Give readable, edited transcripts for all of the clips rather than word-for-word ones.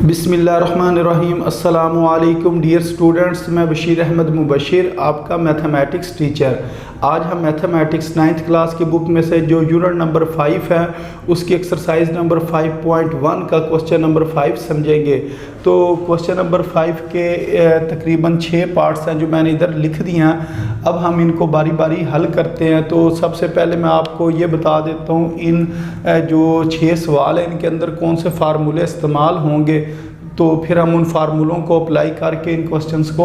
बिस्मिल्लाहिर्रहमानिर्रहीम। अस्सलामु अलैकुम डियर स्टूडेंट्स, मैं बशीर अहमद मुबशिर, आपका मैथमेटिक्स टीचर। आज हम मैथमेटिक्स 9th क्लास की बुक में से जो यूनिट नंबर 5 है उसकी एक्सरसाइज नंबर 5.1 का क्वेश्चन नंबर 5 समझेंगे। तो क्वेश्चन नंबर 5 के तकरीबन 6 पार्ट्स हैं जो मैंने इधर लिख दिए हैं। अब हम इनको बारी बारी हल करते हैं। तो सबसे पहले मैं आपको ये बता देता हूँ इन जो 6 सवाल हैं इनके अंदर कौन से फार्मूले इस्तेमाल होंगे, तो फिर हम उन फार्मूलों को अप्लाई करके इन क्वेश्चंस को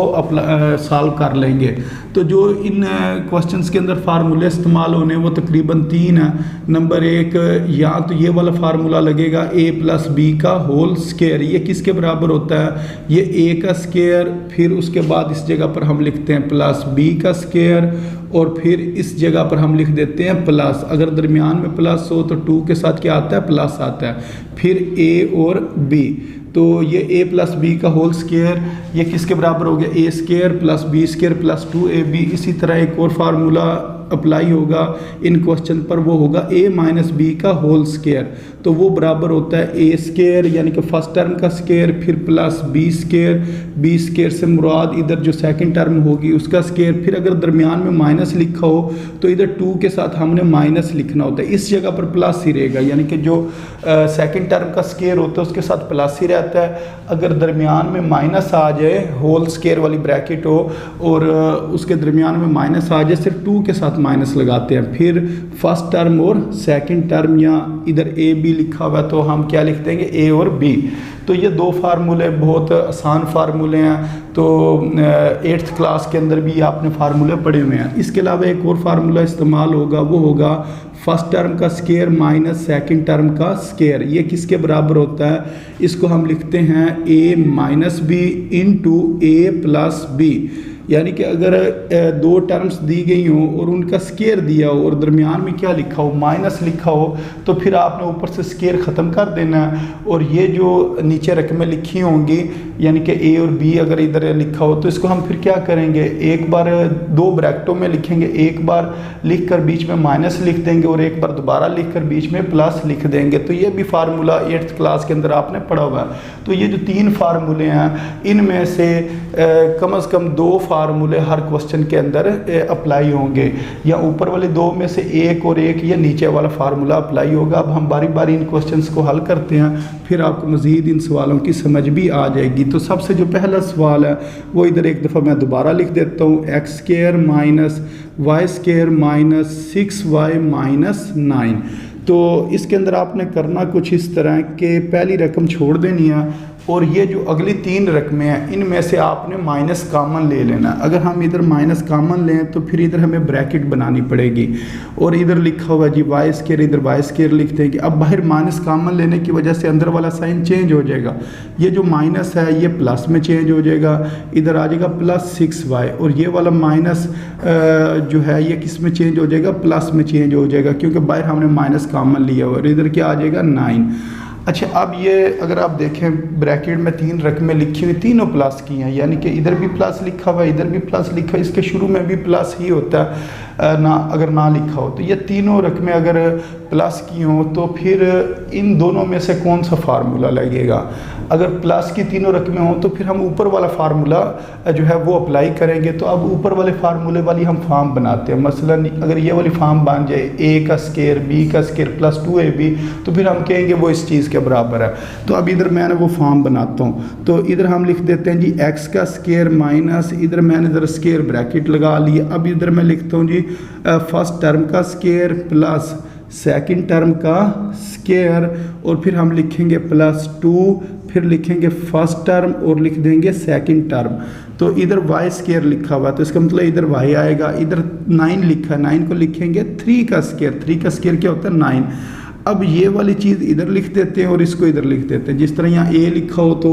सॉल्व कर लेंगे। तो जो इन क्वेश्चंस के अंदर फार्मूले इस्तेमाल होने वो तकरीबन 3 हैं। नंबर 1, या तो ये वाला फार्मूला लगेगा a + b का होल स्क्वायर। ये किसके बराबर होता है? ये a का स्क्वायर, फिर उसके बाद इस जगह पर हम लिखते हैं प्लस b का स्क्वायर, और फिर इस जगह पर हम लिख देते हैं प्लस। अगर दरमियान में प्लस हो तो 2 के साथ क्या आता है? प्लस आता है। फिर a और b, तो ये a + b का होल स्क्वायर ये किसके बराबर हो गया? a² + b² + 2ab। इसी तरह एक और फार्मूला अप्लाई होगा इन क्वेश्चन पर, वो होगा a - b का होल स्क्वायर। तो वो बराबर होता है a² यानी कि फर्स्ट टर्म का स्क्वायर, फिर प्लस b² से मुराद इधर जो सेकंड टर्म होगी उसका स्क्वायर। फिर अगर दरमियान में माइनस लिखा हो तो इधर 2 के साथ हमने माइनस लिखना होता है, इस जगह पर प्लस ही रहेगा, यानी कि जो सेकंड टर्म का स्क्वायर होता है उसके साथ प्लस ही रहता है। अगर दरमियान में माइनस आ जाए, होल स्क्वायर वाली ब्रैकेट हो और उसके दरमियान में माइनस आ जाए, सिर्फ 2 के साथ माइनस लगाते हैं। फिर फर्स्ट टर्म और सेकंड टर्म, या इधर ए बी लिखा हुआ है तो हम क्या लिख देंगे? ए और बी। तो ये 2 फार्मूले बहुत आसान फार्मूले हैं। तो 8th क्लास के अंदर भी आपने फार्मूले पढ़े हुए हैं। इसके अलावा एक और फार्मूला इस्तेमाल होगा, वो होगा फर्स्ट टर्म का स्क्वायर माइनस सेकंड टर्म का स्क्वायर। ये किसके बराबर होता है? इसको हम लिखते हैं a - b × a + b। यानी कि अगर 2 टर्म्स दी गई हों और उनका स्क्वायर दिया हो और दरमियान में क्या लिखा हो? माइनस लिखा हो, तो फिर आपने ऊपर से स्क्वायर ख़त्म कर देना है। और ये जो नीचे रकमें लिखी होंगी यानी कि a और b अगर इधर लिखा हो तो इसको हम फिर क्या करेंगे? एक बार 2 ब्रैकेटों में लिखेंगे, एक बार लिख कर बीच में माइनस लिख देंगे और एक बार दोबारा लिख कर बीच में प्लस लिख देंगे। तो ये भी फार्मूला 8th क्लास के अंदर आपने पढ़ा हुआ है। तो ये जो 3 फार्मूले हैं इनमें से कम से कम 2 फार्मूले हर क्वेश्चन के अंदर अप्लाई होंगे, या ऊपर वाले 2 में से एक और एक या नीचे वाला फार्मूला अप्लाई होगा। अब हम बारी बारी इन क्वेश्चंस को हल करते हैं, फिर आपको मज़ीद इन सवालों की समझ भी आ जाएगी। तो सबसे जो पहला सवाल है वो इधर एक दफ़ा मैं दोबारा लिख देता हूँ, x² - y² - 6y - 9। तो इसके अंदर आपने करना कुछ इस तरह के पहली रकम छोड़ देनी है और ये जो अगली 3 रकमें हैं इनमें से आपने माइनस कॉमन ले लेना। अगर हम इधर माइनस कॉमन लें तो फिर इधर हमें ब्रैकेट बनानी पड़ेगी और इधर लिखा हुआ जी y², इधर y² लिख देंगे। अब बाहर माइनस कॉमन लेने की वजह से अंदर वाला साइन चेंज हो जाएगा। ये जो माइनस है ये प्लस में चेंज हो जाएगा, इधर आ जाएगा +6y, और ये वाला माइनस जो है ये किस में चेंज हो जाएगा? प्लस में चेंज हो जाएगा, क्योंकि बाहर हमने माइनस कॉमन लिया हुआ। और इधर क्या आ जाएगा? 9। अच्छा, अब ये अगर आप देखें ब्रैकेट में 3 रकमें लिखी हुई, तीनों प्लस की हैं, यानी कि इधर भी प्लस लिखा हुआ है, इधर भी प्लस लिखा है, इसके शुरू में भी प्लस ही होता है ना, अगर ना लिखा हो। तो ये तीनों रकमें अगर प्लस की हों तो फिर इन दोनों में से कौन सा फार्मूला लगेगा? अगर प्लस की तीनों रकमें हों तो फिर हम ऊपर वाला फार्मूला जो है वो अप्लाई करेंगे। तो अब ऊपर वाले फार्मूले वाली हम फॉर्म बनाते हैं। मसलन अगर ये वाली फॉर्म बन जाए a का स्क्वायर b का स्क्वायर + 2ab, तो फिर हम कहेंगे वो इस चीज़ के बराबर है। तो अब इधर मैंने वो फॉर्म बनाता हूँ। तो इधर हम लिख देते हैं जी x का स्क्वायर माइनस, इधर मैंने इधर स्क्वायर ब्रैकेट लगा लिया। अब इधर मैं लिखता हूँ जी फर्स्ट टर्म का स्क्वायर प्लस सेकंड टर्म का स्क्वायर, और फिर हम लिखेंगे +2, फिर लिखेंगे फर्स्ट टर्म और लिख देंगे सेकंड टर्म। तो इधर y² लिखा हुआ तो इसका मतलब इधर y आएगा। इधर 9 लिखा है, 9 को लिखेंगे 3 का स्क्वायर। 3 का स्क्वायर क्या होता है? 9। अब ये वाली चीज़ इधर लिख देते हैं और इसको इधर लिख देते हैं। जिस तरह यहाँ a लिखा हो तो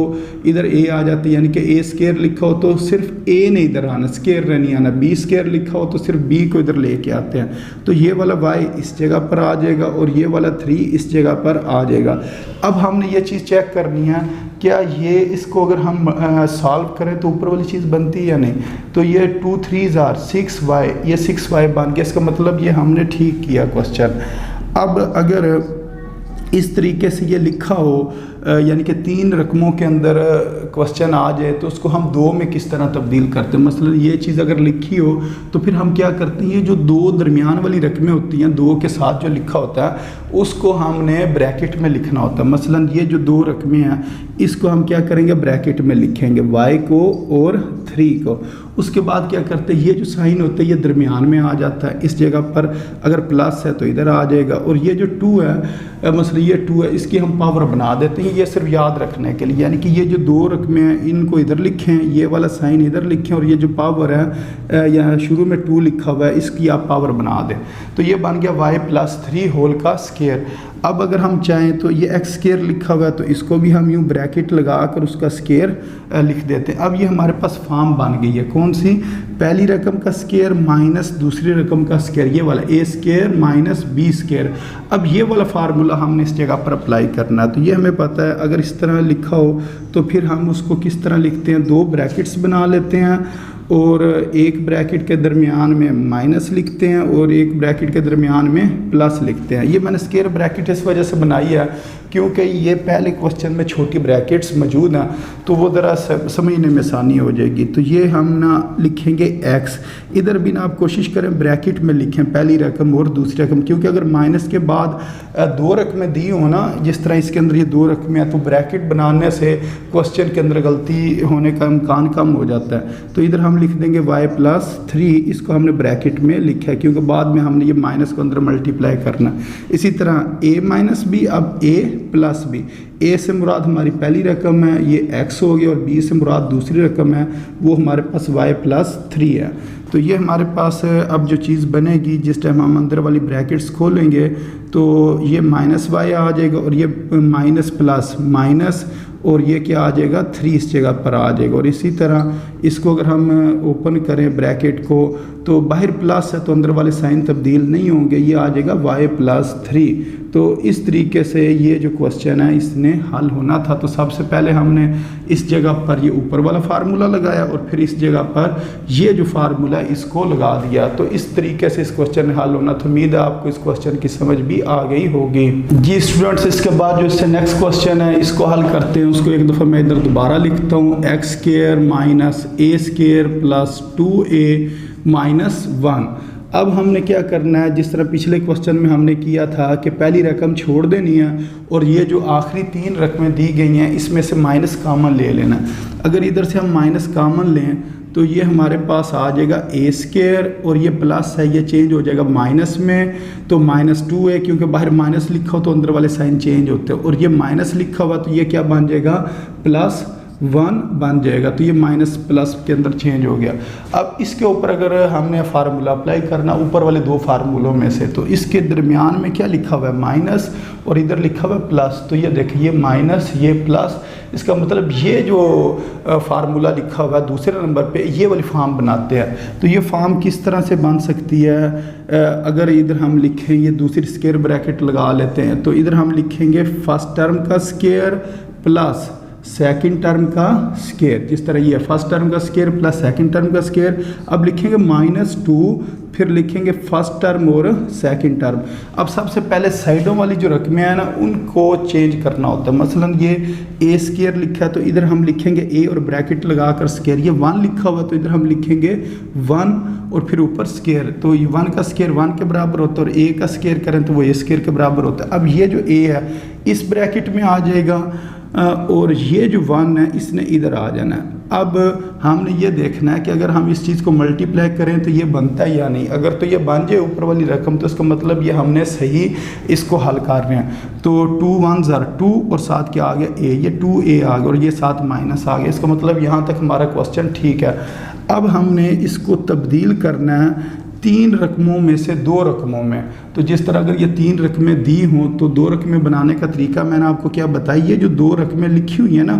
इधर a आ जाती है, यानी कि a² लिखा हो तो सिर्फ a ने इधर आना, स्क्वायर नहीं आना। b² लिखा हो तो सिर्फ b को इधर लेके आते हैं। तो ये वाला y इस जगह पर आ जाएगा और ये वाला 3 इस जगह पर आ जाएगा। अब हमने ये चीज़ चेक करनी है, क्या ये इसको अगर हम सॉल्व करें तो ऊपर वाली चीज़ बनती है या नहीं। तो ये 2 3s are 6y, ये 6y बन गया। इसका मतलब ये हमने ठीक किया क्वेश्चन। अब अगर इस तरीके से ये लिखा हो यानी कि 3 रकमों के अंदर क्वेश्चन आ जाए तो उसको हम 2 में किस तरह तब्दील करते हैं। मसलन ये चीज़ अगर लिखी हो तो फिर हम क्या करते हैं, ये जो 2 दरमियान वाली रकमें होती हैं, 2 के साथ जो लिखा होता है उसको हमने ब्रैकेट में लिखना होता है। मसलन ये जो 2 रकमें हैं इसको हम क्या करेंगे, ब्रैकेट में लिखेंगे, y को और 3 को। उसके बाद क्या करते हैं, ये जो साइन होता है ये दरमियान में आ जाता है, इस जगह पर अगर प्लस है तो इधर आ जाएगा, और ये जो 2 है मसलन ये 2 है इसकी हम पावर बना देते हैं, ये सिर्फ याद रखने के लिए। यानी कि ये जो 2 रकमें हैं इनको इधर लिखें, ये वाला साइन इधर लिखें, और ये जो पावर है यहाँ शुरू में 2 लिखा हुआ है इसकी आप पावर बना दें, तो ये बन गया y+3 होल का स्क्वायर। अब अगर हम चाहें तो ये x स्क्वायर लिखा हुआ है तो इसको भी हम यूँ ब्रैकेट लगा कर उसका स्क्वायर लिख देते हैं। अब ये हमारे पास फॉर्म बन गई है, कौन सी, पहली रकम का स्क्वायर माइनस दूसरी रकम का स्क्वायर, ये वाला a square minus b square. अब ये वाला फार्मूला हमने इस जगह पर अप्लाई करना है, तो ये हमें पता है अगर इस तरह लिखा हो तो फिर हम उसको किस तरह लिखते हैं, 2 ब्रैकेट्स बना लेते हैं और एक ब्रैकेट के दरमियान में माइनस लिखते हैं और एक ब्रैकेट के दरमियान में प्लस लिखते हैं। ये मैंने स्क्वायर ब्रैकेट इस वजह से बनाई है क्योंकि ये पहले क्वेश्चन में छोटी ब्रैकेट्स मौजूद हैं तो वो ज़रा समझने में आसानी हो जाएगी। तो ये हम ना लिखेंगे x, इधर भी ना आप कोशिश करें ब्रैकेट में लिखें पहली रकम और दूसरी रकम, क्योंकि अगर माइनस के बाद 2 रकमें दी हो ना, जिस तरह इसके अंदर ये 2 रकमें हैं, तो ब्रैकेट बनाने से क्वेश्चन के अंदर गलती होने का इम्कान कम हो जाता है। तो इधर हम लिख देंगे y+3, इसको हमने ब्रैकेट में लिखा है क्योंकि बाद में हमने ये माइनस को अंदर मल्टीप्लाई करना। इसी तरह a-b, अब a+b, a से मुराद हमारी पहली रकम है ये x हो गया, और b से मुराद दूसरी रकम है वो हमारे पास y+3 है। तो ये हमारे पास अब जो चीज़ बनेगी, जिस टाइम हम अंदर वाली ब्रैकेट्स खोलेंगे तो ये -y आ जाएगा और ये माइनस प्लस माइनस, और ये क्या आ जाएगा 3 इस जगह पर आ जाएगा। और इसी तरह इसको अगर हम ओपन करें ब्रैकेट को तो बाहर प्लस है तो अंदर वाले साइन तब्दील नहीं होंगे, ये आ जाएगा y+3। तो इस तरीके से ये जो क्वेश्चन है इसने हल होना था। तो सबसे पहले हमने इस जगह पर ये ऊपर वाला फार्मूला लगाया और फिर इस जगह पर ये जो फार्मूला इसको लगा दिया। तो इस तरीके से इस क्वेश्चन में हल होना। तो उम्मीद है आपको इस क्वेश्चन की समझ भी आ गई होगी। जी स्टूडेंट्स, इसके बाद जो इससे नेक्स्ट क्वेश्चन है इसको हल करते हैं। उसको एक दफ़ा मैं इधर दोबारा लिखता हूँ, x² minus a² plus 2a minus 1। अब हमने क्या करना है, जिस तरह पिछले क्वेश्चन में हमने किया था कि पहली रकम छोड़ देनी है और ये जो आखिरी 3 रकमें दी गई हैं इसमें से माइनस कॉमन ले लेना। अगर इधर से हम माइनस कॉमन लें तो ये हमारे पास आ जाएगा a² और ये प्लस है, ये चेंज हो जाएगा माइनस में, तो -2 है क्योंकि बाहर माइनस लिखा हो तो अंदर वाले साइन चेंज होते हैं, और ये माइनस लिखा हुआ तो ये क्या बन जाएगा +1 बन जाएगा। तो ये माइनस प्लस के अंदर चेंज हो गया। अब इसके ऊपर अगर हमने फार्मूला अप्लाई करना ऊपर वाले 2 फार्मूलों में से, तो इसके दरमियान में क्या लिखा हुआ है माइनस और इधर लिखा हुआ है प्लस। तो ये देखिए ये माइनस ये प्लस, इसका मतलब ये जो फार्मूला लिखा हुआ है दूसरे नंबर पे ये वाली फॉर्म बनाते हैं। तो ये फॉर्म किस तरह से बन सकती है, अगर इधर हम लिखें ये दूसरी स्क्वायर ब्रैकेट लगा लेते हैं, तो इधर हम लिखेंगे फर्स्ट टर्म का स्क्वायर प्लस सेकंड टर्म का स्क्वायर, जिस तरह ये फर्स्ट टर्म का स्क्वायर प्लस सेकंड टर्म का स्क्वायर। अब लिखेंगे -2, फिर लिखेंगे फर्स्ट टर्म और सेकंड टर्म। अब सबसे पहले साइडों वाली जो रकमें हैं ना उनको चेंज करना होता है। मसलन ये a² लिखा है तो इधर हम लिखेंगे a और ब्रैकेट लगाकर स्क्वायर, ये 1 लिखा हुआ तो इधर हम लिखेंगे 1 और फिर ऊपर स्क्वायर। तो ये 1 का स्क्वायर 1 के बराबर होता है और a का स्क्वायर करें तो वो a² के बराबर होता है। अब ये जो a है इस ब्रैकेट में आ जाएगा और ये जो 1 है इसने इधर आ जाना है। अब हमने ये देखना है कि अगर हम इस चीज़ को मल्टीप्लाई करें तो ये बनता है या नहीं। अगर तो ये बन जाए ऊपर वाली रकम तो इसका मतलब ये हमने सही इसको हल कर रहे हैं। तो 2 1 ज़र 2 और साथ क्या आ गया a, ये 2a आ गया और ये साथ माइनस आ गया। इसका मतलब यहाँ तक हमारा क्वेश्चन ठीक है। अब हमने इसको तब्दील करना है 3 रकमों में से 2 रकमों में। तो जिस तरह अगर ये 3 रकमें दी हों तो 2 रकमें बनाने का तरीका मैंने आपको क्या बताई, ये जो 2 रकमें लिखी हुई हैं ना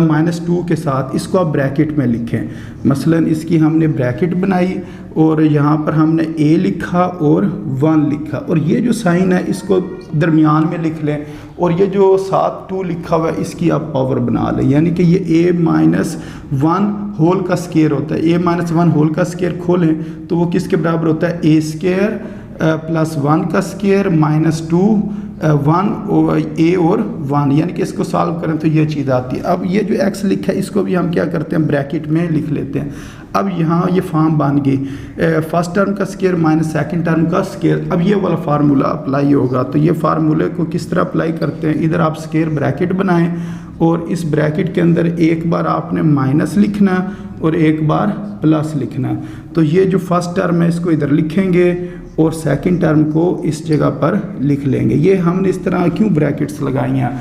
-2 के साथ, इसको आप ब्रैकेट में लिखें। मसलन इसकी हमने ब्रैकेट बनाई और यहाँ पर हमने a लिखा और 1 लिखा, और ये जो साइन है इसको दरमियान में लिख लें, और ये जो साथ 2 लिखा हुआ है इसकी आप पावर बना लें। यानी कि ये a-1 होल का स्क्वायर होता है। a-1 होल का स्क्वायर खोलें तो वो किसके बराबर होता है a² +1 का स्क्वायर -2 1 ए और 1, यानी कि इसको सॉल्व करें तो ये चीज़ आती है। अब ये जो x लिखा है इसको भी हम क्या करते हैं, ब्रैकेट में लिख लेते हैं। अब यहाँ ये फॉर्म बन गई, फर्स्ट टर्म का स्केयर माइनस सेकंड टर्म का स्केयर। अब ये वाला फार्मूला अप्लाई होगा। तो ये फार्मूले को किस तरह अप्लाई करते हैं, इधर आप स्केयर ब्रैकेट बनाएं और इस ब्रैकेट के अंदर एक बार आपने माइनस लिखना और एक बार प्लस लिखना। तो ये जो फर्स्ट टर्म है इसको इधर लिखेंगे और सेकंड टर्म को इस जगह पर लिख लेंगे। ये हमने इस तरह क्यों ब्रैकेट्स लगाई हैं,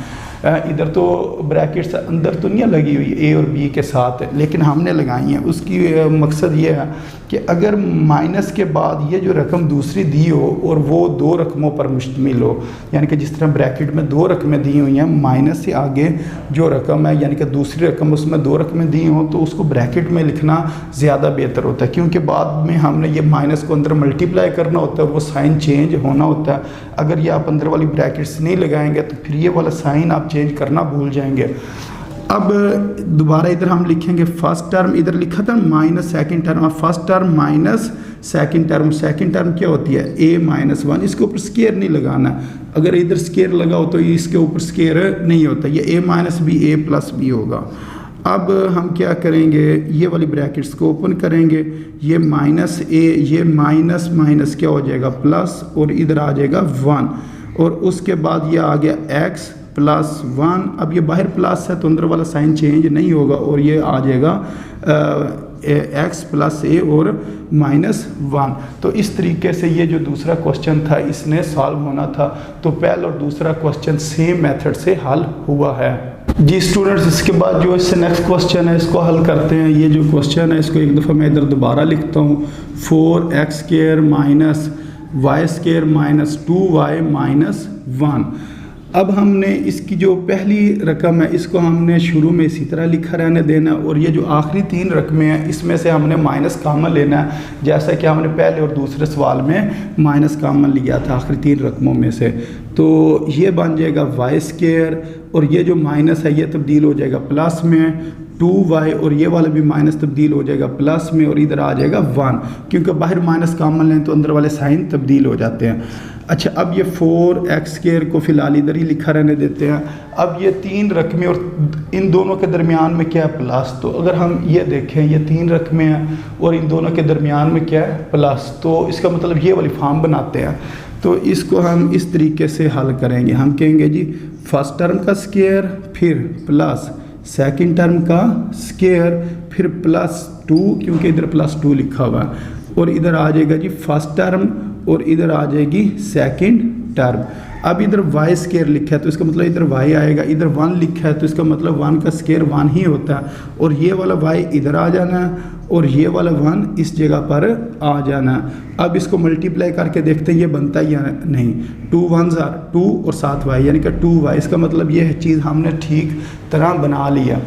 इधर तो ब्रैकेट्स अंदर तो नहीं लगी हुई ए और बी के साथ, लेकिन हमने लगाई हैं। उसकी मकसद ये है कि अगर माइनस के बाद ये जो रकम दूसरी दी हो और वो दो रकमों पर मुश्तमिल हो, यानी कि जिस तरह ब्रैकेट में दो रकमें दी हुई हैं, माइनस से आगे जो रकम है यानी कि दूसरी रकम उसमें दो रकमें दी हों, तो उसको ब्रैकेट में लिखना ज़्यादा बेहतर होता है, क्योंकि बाद में हमने ये माइनस को अंदर मल्टीप्लाई करना होता है, वो साइन चेंज होना होता है। अगर ये आप अंदर वाली ब्रैकेट्स नहीं लगाएंगे तो फिर ये वाला साइन आप चेंज करना भूल जाएंगे। अब दोबारा इधर हम लिखेंगे फर्स्ट टर्म, इधर लिखा था minus second term, first term minus second term. Second term क्या होती है, a माइनस 1। इसके ऊपर स्केयर नहीं लगाना, अगर इधर स्केयर लगाओ तो इसके ऊपर स्केयर नहीं होता, ये a minus b a plus b होगा। अब हम क्या करेंगे, ये वाली ब्रैकेट्स को ओपन करेंगे, ये माइनस a, ये माइनस माइनस क्या हो जाएगा प्लस, और इधर आ जाएगा 1, और उसके बाद ये आ गया x प्लस 1। अब ये बाहर प्लस है तो अंदर वाला साइन चेंज नहीं होगा और ये आ जाएगा x प्लस a और माइनस 1। तो इस तरीके से ये जो दूसरा क्वेश्चन था इसने सॉल्व होना था। तो पहला और दूसरा क्वेश्चन सेम मेथड से हल हुआ है। जी स्टूडेंट्स, इसके बाद जो इससे नेक्स्ट क्वेश्चन है इसको हल करते हैं। ये जो क्वेश्चन है इसको एक दफ़ा मैं इधर दोबारा लिखता हूँ, 4x square minus Y square minus 2y minus 1। अब हमने इसकी जो पहली रकम है इसको हमने शुरू में इसी तरह लिखा रहने देना, और ये जो आखिरी तीन रकमें हैं इसमें से हमने माइनस कॉमन लेना है, जैसा कि हमने पहले और दूसरे सवाल में माइनस कॉमन लिया था आखिरी तीन रकमों में से। तो ये बन जाएगा वाई स्क्वायर, और ये जो माइनस है ये तब्दील हो जाएगा प्लस में 2y, और ये वाला भी माइनस तब्दील हो जाएगा प्लस में, और इधर आ जाएगा 1, क्योंकि बाहर माइनस कॉमन लें तो अंदर वाले साइन तब्दील हो जाते हैं। अच्छा, अब ये 4x स्क्वायर को फ़िलहाल इधर ही लिखा रहने देते हैं। अब ये तीन रकमें और इन दोनों के दरमियान में क्या है, प्लस। तो अगर हम ये देखें, ये तीन रकमें हैं और इन दोनों के दरमियान में क्या है, प्लस, तो इसका मतलब ये वाली फॉर्म बनाते हैं। तो इसको हम इस तरीके से हल करेंगे। हम कहेंगे जी फर्स्ट टर्म का स्क्वायर, फिर प्लस सेकंड टर्म का स्क्वायर, फिर प्लस 2, क्योंकि इधर प्लस 2 लिखा हुआ है, और इधर आ जाएगा जी फर्स्ट टर्म, और इधर आ जाएगी सेकंड टर्म। अब इधर y स्क्वायर लिखा है तो इसका मतलब इधर y आएगा, इधर 1 लिखा है तो इसका मतलब 1 का स्क्वायर 1 ही होता है, और ये वाला y इधर आ जाना है और ये वाला 1 इस जगह पर आ जाना है। अब इसको मल्टीप्लाई करके देखते हैं ये बनता है या नहीं। 2 1s are 2 और 7y यानी कि 2y, इसका मतलब ये चीज़ हमने ठीक तरह बना लिया।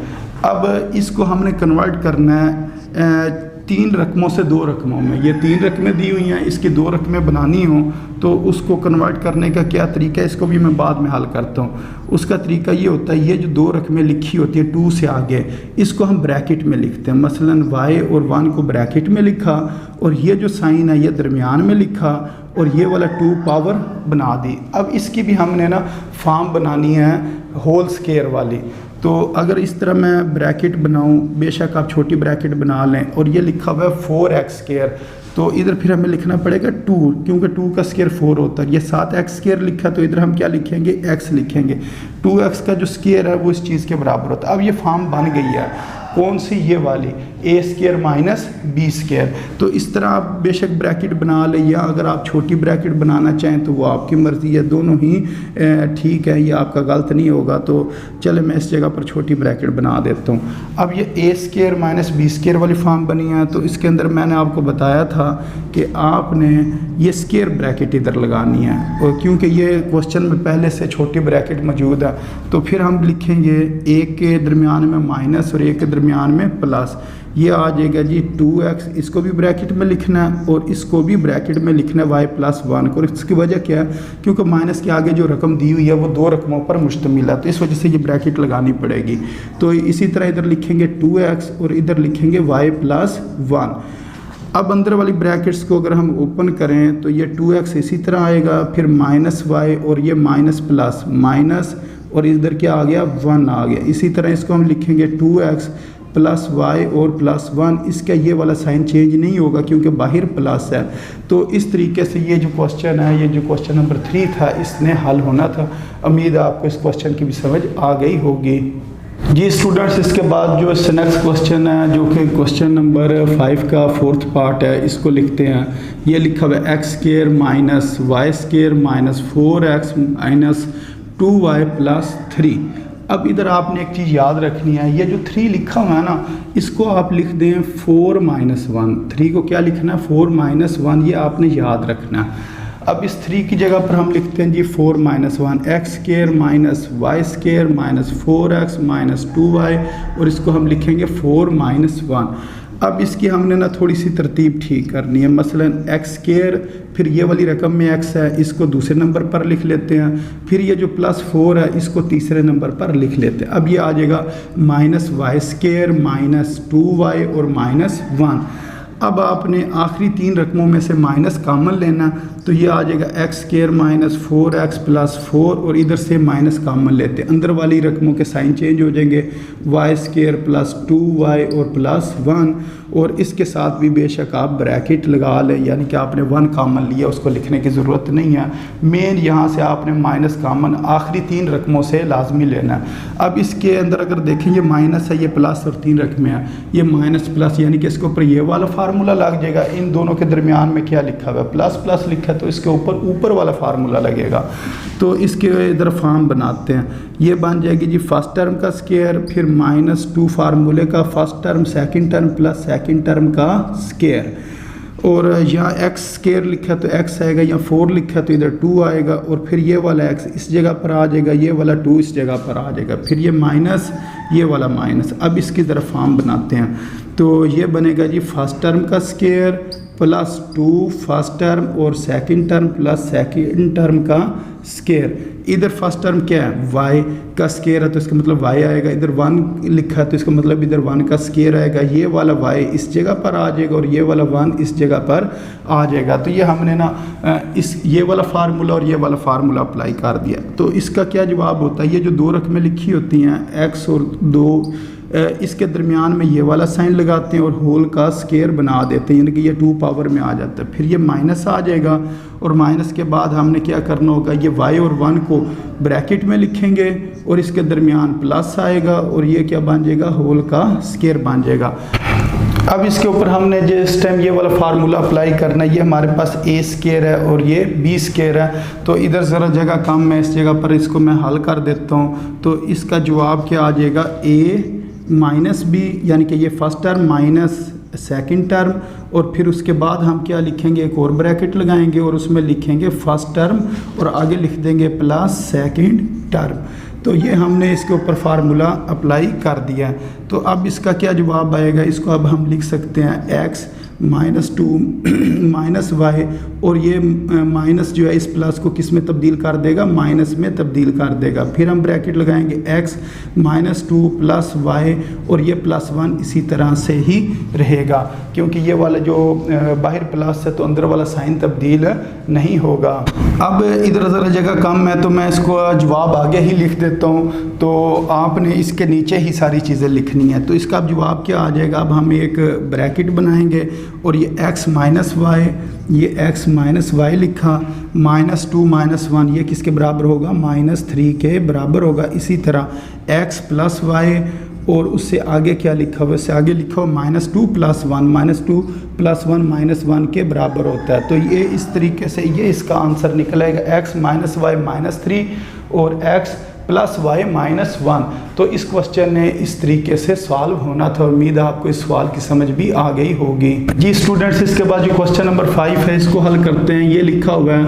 अब इसको हमने कन्वर्ट करना है तीन रकमों से दो रकमों में। ये तीन रकमें दी हुई हैं, इसकी दो रकमें बनानी हो तो उसको कन्वर्ट करने का क्या तरीका है, इसको भी मैं बाद में हल करता हूँ। उसका तरीका ये होता है, ये जो दो रकमें लिखी होती है 2 से आगे, इसको हम ब्रैकेट में लिखते हैं। मसलन y और 1 को ब्रैकेट में लिखा, और ये जो साइन है ये दरमियान में लिखा, और ये वाला 2 पावर बना दी। अब इसकी भी हमने ना फॉर्म बनानी है होल स्क्वायर वाली। तो अगर इस तरह मैं ब्रैकेट बनाऊं, बेशक आप छोटी ब्रैकेट बना लें, और ये लिखा हुआ है 4x स्क्वायर, तो इधर फिर हमें लिखना पड़ेगा 2, क्योंकि 2 का स्क्वायर 4 होता है। ये 7x स्क्वायर लिखा तो इधर हम क्या लिखेंगे, x लिखेंगे। 2x का जो स्क्वायर है वो इस चीज़ के बराबर होता है। अब ये फॉर्म बन गई है, कौन सी, ये वाली a square minus b square. तो इस तरह आप बेशक ब्रैकेट बना लें, या अगर आप छोटी ब्रैकेट बनाना चाहें तो वो आपकी मर्ज़ी है, दोनों ही ठीक है, ये आपका गलत नहीं होगा। तो चले मैं इस जगह पर छोटी ब्रैकेट बना देता हूँ। अब ये a square minus b square वाली फॉर्म बनी है, तो इसके अंदर मैंने आपको बताया था कि आपने ये स्क्वायर ब्रैकेट इधर लगानी है, और क्योंकि ये क्वेश्चन में पहले से छोटी ब्रैकेट मौजूद है, तो फिर हम लिखेंगे एक के दरमियान में माइनस और एक के दरमियान में प्लस। ये आ जाएगा जी 2x, इसको भी ब्रैकेट में लिखना है और इसको भी ब्रैकेट में लिखना है y प्लस 1 को। इसकी वजह क्या है, क्योंकि माइनस के आगे जो रकम दी हुई है वो दो रकमों पर मुश्तमिल है, तो इस वजह से ये ब्रैकेट लगानी पड़ेगी। तो इसी तरह इधर लिखेंगे 2x और इधर लिखेंगे y प्लस 1। अब अंदर वाली ब्रैकेट्स को अगर हम ओपन करें तो ये 2x इसी तरह आएगा, फिर -y और ये माइनस प्लस माइनस और इधर क्या आ गया 1 आ गया। इसी तरह इसको हम लिखेंगे 2x प्लस y और प्लस 1, इसका ये वाला साइन चेंज नहीं होगा क्योंकि बाहर प्लस है। तो इस तरीके से ये जो क्वेश्चन है, ये जो क्वेश्चन नंबर 3 था, इसने हल होना था। उम्मीद है आपको इस क्वेश्चन की भी समझ आ गई होगी। जी स्टूडेंट्स, इसके बाद जो नेक्स्ट क्वेश्चन है जो कि क्वेश्चन नंबर 5 का 4th पार्ट है, इसको लिखते हैं। ये लिखा हुआ है x² minus y² minus 4x minus 2y plus 3। अब इधर आपने एक चीज़ याद रखनी है, ये जो 3 लिखा हुआ है ना, इसको आप लिख दें 4 माइनस 1। 3 को क्या लिखना है 4 माइनस 1, ये आपने याद रखना है। अब इस 3 की जगह पर हम लिखते हैं जी 4 minus 1, x² minus y² minus 4x minus 2y और इसको हम लिखेंगे 4 माइनस 1। अब इसकी हमने ना थोड़ी सी तरतीब ठीक करनी है। मसलन x², फिर ये वाली रकम में x है, इसको दूसरे नंबर पर लिख लेते हैं, फिर ये जो प्लस 4 है इसको तीसरे नंबर पर लिख लेते हैं। अब ये आ जाएगा माइनस y² माइनस 2y और माइनस 1। अब आपने आखिरी 3 रकमों में से माइनस कॉमन लेना, तो ये आ जाएगा x² माइनस 4x प्लस 4 और इधर से माइनस कॉमन लेते हैं, अंदर वाली रकमों के साइन चेंज हो जाएंगे, y² प्लस 2y और प्लस 1 और इसके साथ भी बेशक आप ब्रैकेट लगा लें, यानी कि आपने 1 कॉमन लिया, उसको लिखने की ज़रूरत नहीं है। मेन यहाँ से आपने माइनस कॉमन आखिरी 3 रकमों से लाजमी लेना है। अब इसके अंदर अगर देखें ये माइनस है, ये प्लस और 3 रकमें हैं, ये माइनस प्लस यानी कि इसके ऊपर ये वाला फार्मूला लग जाएगा। इन दोनों के दरमियान में क्या लिखा हुआ है प्लस प्लस लिखा है, तो इसके ऊपर वाला फार्मूला लगेगा। तो इसके इधर फॉर्म बनाते हैं, ये बन जाएगी जी फर्स्ट टर्म का स्क्वायर, फिर -2 फार्मूले का first term, second term plus second term का स्क्वायर। और यहाँ x² लिखा है तो x आएगा, यहाँ 4 लिखा है तो इधर 2 आएगा और फिर ये वाला x इस जगह पर आ जाएगा, ये वाला 2 इस जगह पर आ जाएगा, फिर ये माइनस, ये वाला माइनस। अब इसकी तरफ फॉर्म बनाते हैं, तो ये बनेगा जी फर्स्ट टर्म का स्क्वायर प्लस 2 फर्स्ट टर्म और second term plus second term का स्क्वायर। इधर फर्स्ट टर्म क्या है y का स्क्वायर है तो इसका मतलब y आएगा, इधर 1 लिखा है तो इसका मतलब इधर 1 का स्क्वायर आएगा, ये वाला y इस जगह पर आ जाएगा और ये वाला 1 इस जगह पर आ जाएगा। तो ये हमने ना ये वाला फार्मूला और ये वाला फार्मूला अप्लाई कर दिया। तो इसका क्या जवाब होता है, ये जो 2 रकमें लिखी होती हैं x और 2, इसके दरमियान में ये वाला साइन लगाते हैं और होल का स्क्वायर बना देते हैं, यानी कि ये 2 पावर में आ जाता है। फिर ये माइनस आ जाएगा और माइनस के बाद हमने क्या करना होगा, ये y और 1 को ब्रैकेट में लिखेंगे और इसके दरमियान प्लस आएगा और ये क्या बन जाएगा होल का स्क्वायर बन जाएगा। अब इसके ऊपर हमने जिस टाइम ये वाला फार्मूला अप्लाई करना है, ये हमारे पास a² है और ये b² है, तो इधर ज़रा जगह कम है, इस जगह पर इसको मैं हल कर देता हूँ। तो इसका जवाब क्या आ जाएगा a माइनस b, यानी कि ये first term minus second term और फिर उसके बाद हम क्या लिखेंगे, एक और ब्रैकेट लगाएंगे और उसमें लिखेंगे फर्स्ट टर्म और आगे लिख देंगे प्लस सेकंड टर्म। तो ये हमने इसके ऊपर फार्मूला अप्लाई कर दिया है। तो अब इसका क्या जवाब आएगा, इसको अब हम लिख सकते हैं x -2 माइनस y और ये माइनस जो है इस प्लस को किस में तब्दील कर देगा, माइनस में तब्दील कर देगा। फिर हम ब्रैकेट लगाएंगे x -2 प्लस y और ये +1 इसी तरह से ही रहेगा क्योंकि ये वाला जो बाहर प्लस है तो अंदर वाला साइन तब्दील नहीं होगा। अब इधर ज़रा जगह कम है तो मैं इसको जवाब आगे ही लिख देता हूँ, तो आपने इसके नीचे ही सारी चीज़ें लिखनी है। तो इसका अब जवाब क्या आ जाएगा, अब हम एक ब्रैकेट बनाएंगे और ये x माइनस वाई, ये x माइनस वाई लिखा, -2 -1 ये किसके बराबर होगा, -3 के बराबर होगा। इसी तरह x प्लस वाई और उससे आगे क्या लिखा हुआ, उससे आगे लिखा हुआ -2 + 1, -2 + 1 -1 के बराबर होता है। तो ये इस तरीके से ये इसका आंसर निकलेगा, x माइनस वाई -3 और x प्लस y -1। तो इस क्वेश्चन ने इस तरीके से सॉल्व होना था। उम्मीद है आपको इस सवाल की समझ भी आ गई होगी। जी स्टूडेंट्स, इसके बाद जो क्वेश्चन नंबर 5 है इसको हल करते हैं। ये लिखा हुआ है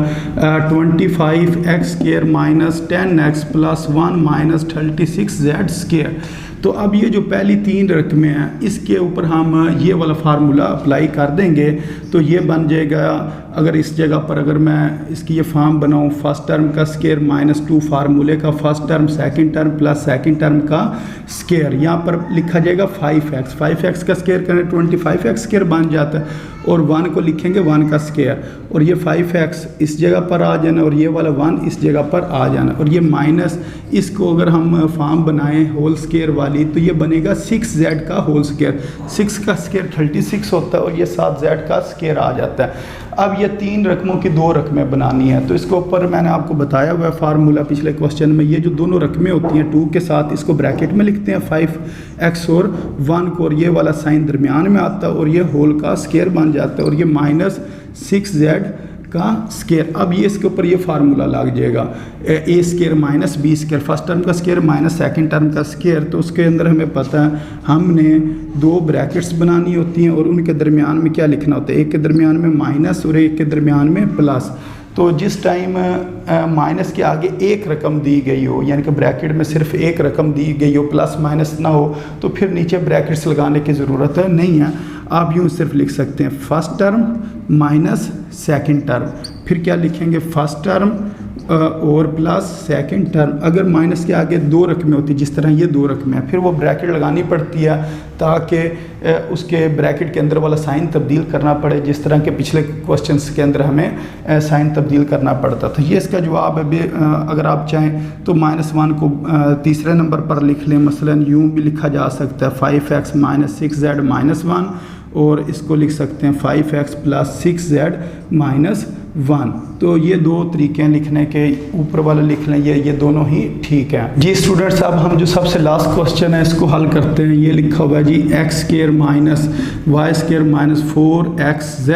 25x² - 10x + 1 - 36z²। तो अब ये जो पहली 3 रकमें हैं इसके ऊपर हम ये वाला फार्मूला अप्लाई कर देंगे तो ये बन जाएगा। अगर इस जगह पर अगर मैं इसकी ये फॉर्म बनाऊँ, फर्स्ट टर्म का स्क्वायर -2 फार्मूले का first term second term plus second term का स्क्वायर, यहाँ पर लिखा जाएगा 5x का स्क्वायर करें 25x² बन जाता है और 1 को लिखेंगे 1 का स्क्वायर, और ये 5x इस जगह पर आ जाना और ये वाला 1 इस जगह पर आ जाना, और ये माइनस, इसको अगर हम फॉर्म बनाएं होल स्क्वायर वाली तो ये बनेगा 6z का होल स्क्वायर। 6 का स्क्वायर 36 होता है और ये 7z का स्क्वायर आ जाता है। अब ये 3 रकमों की 2 रकमें बनानी है, तो इसके ऊपर मैंने आपको बताया हुआ है फार्मूला पिछले क्वेश्चन में। ये जो दोनों रकमें होती हैं 2 के साथ, इसको ब्रैकेट में लिखते हैं 5x और 1 को, और ये वाला साइन दरमियान में आता है और ये होल का स्क्वायर बन जाता है, और ये माइनस 6z का स्क्वायर। अब ये इसके ऊपर ये फार्मूला लग जाएगा, A square minus B square, first term का स्क्वायर माइनस सेकंड टर्म का स्क्वायर। तो उसके अंदर हमें पता है हमने 2 ब्रैकेट्स बनानी होती हैं और उनके दरमियान में क्या लिखना होता है, एक के दरमियान में माइनस और एक के दरमियान में प्लस। तो जिस टाइम माइनस के आगे एक रकम दी गई हो, यानी कि ब्रैकेट में सिर्फ एक रकम दी गई हो, प्लस माइनस ना हो, तो फिर नीचे ब्रैकेट्स लगाने की ज़रूरत नहीं है। आप यूँ सिर्फ लिख सकते हैं first term minus second term, फिर क्या लिखेंगे फर्स्ट टर्म और प्लस सेकंड टर्म। अगर माइनस के आगे 2 रकमें होती, जिस तरह ये 2 रकमें हैं, फिर वो ब्रैकेट लगानी पड़ती है ताकि उसके ब्रैकेट के अंदर वाला साइन तब्दील करना पड़े, जिस तरह के पिछले क्वेश्चंस के अंदर हमें साइन तब्दील करना पड़ता था। ये इसका जवाब है। अगर आप चाहें तो -1 को तीसरे नंबर पर लिख लें, मसलन यूँ भी लिखा जा सकता है 5x माइनस 6z माइनस 1, और इसको लिख सकते हैं 5x प्लस 6z माइनस 1। तो ये 2 तरीके हैं लिखने के, ऊपर वाला लिख लें, ये दोनों ही ठीक है जी। स्टूडेंट्स, अब हम जो सबसे लास्ट क्वेश्चन है इसको हल करते हैं। ये लिखा हुआ है जी x square minus y square minus 4xz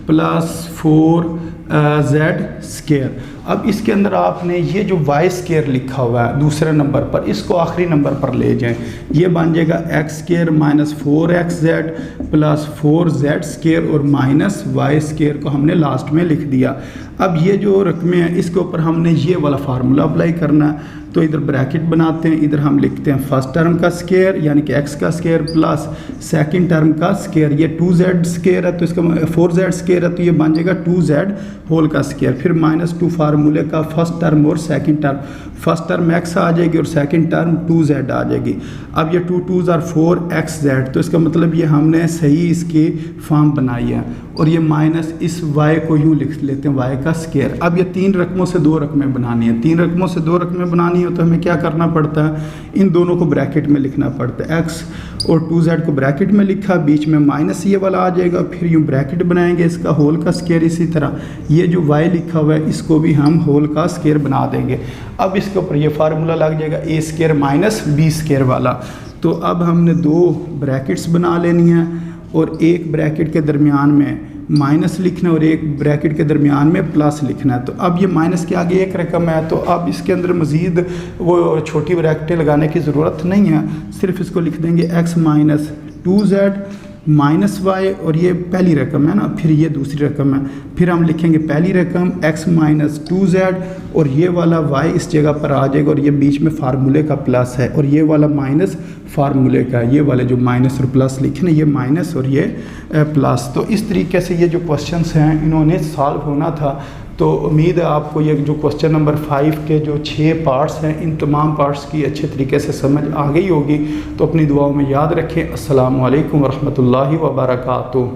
plus 4z square. अब इसके अंदर आपने ये जो y स्क्वायर लिखा हुआ है दूसरे नंबर पर, इसको आखिरी नंबर पर ले जाएं। ये बन जाएगा x square minus 4xz plus 4z square, और माइनस y स्क्वायर को हमने लास्ट में लिख दिया। अब ये जो रकमें हैं इसके ऊपर हमने ये वाला फार्मूला अप्लाई करना है। तो इधर ब्रैकेट बनाते हैं, इधर हम लिखते हैं फर्स्ट टर्म का स्क्वायर यानी कि x का स्क्वायर प्लस सेकंड टर्म का स्क्वायर। ये 2z स्क्वायर है तो इसका 4z स्क्वायर है तो ये बन जाएगा 2z होल का स्क्वायर। फिर -2 फार्मूले का फर्स्ट टर्म और second term, first term x आ जाएगी और सेकंड टर्म 2z आ जाएगी। अब ये 2 2s are 4xz, तो इसका मतलब ये हमने सही इसकी फॉर्म बनाई है, और ये माइनस इस y को यूँ लिख लेते हैं y का स्क्वायर। अब ये 3 रकमों से 2 रकमें बनानी है, 3 रकमों से 2 रकमें बनानी है तो हमें क्या करना पड़ता है, इन दोनों को ब्रैकेट में लिखना पड़ता है। x और 2z को ब्रैकेट में लिखा, बीच में माइनस ये वाला आ जाएगा, फिर यूँ ब्रैकेट बनाएंगे इसका होल का स्क्वायर। इसी तरह ये जो y लिखा हुआ है इसको भी हम होल का स्क्वायर बना देंगे। अब इसके ऊपर ये फार्मूला लग जाएगा a square minus b square वाला। तो अब हमने 2 ब्रैकेट्स बना लेनी है, और एक ब्रैकेट के दरमियान में माइनस लिखना है और एक ब्रैकेट के दरमियान में प्लस लिखना है। तो अब ये माइनस के आगे एक रकम है तो अब इसके अंदर मज़ीद वो छोटी ब्रैकेटें लगाने की ज़रूरत नहीं है, सिर्फ इसको लिख देंगे x minus 2z minus y, और ये पहली रकम है ना, फिर ये दूसरी रकम है, फिर हम लिखेंगे पहली रकम x माइनस 2z, और ये वाला y इस जगह पर आ जाएगा, और ये बीच में फार्मूले का प्लस है, और ये वाला माइनस फार्मूले का है। ये वाले जो माइनस और प्लस लिखे ना, ये माइनस और ये प्लस। तो इस तरीके से ये जो क्वेश्चंस हैं इन्होंने सॉल्व होना था। तो उम्मीद है आपको ये जो क्वेश्चन नंबर 5 के जो 6 पार्ट्स हैं इन तमाम पार्ट्स की अच्छे तरीके से समझ आ गई होगी। तो अपनी दुआओं में याद रखें। अस्सलामु अलैकुम वरहमतुल्लाहि वबरकातुहू।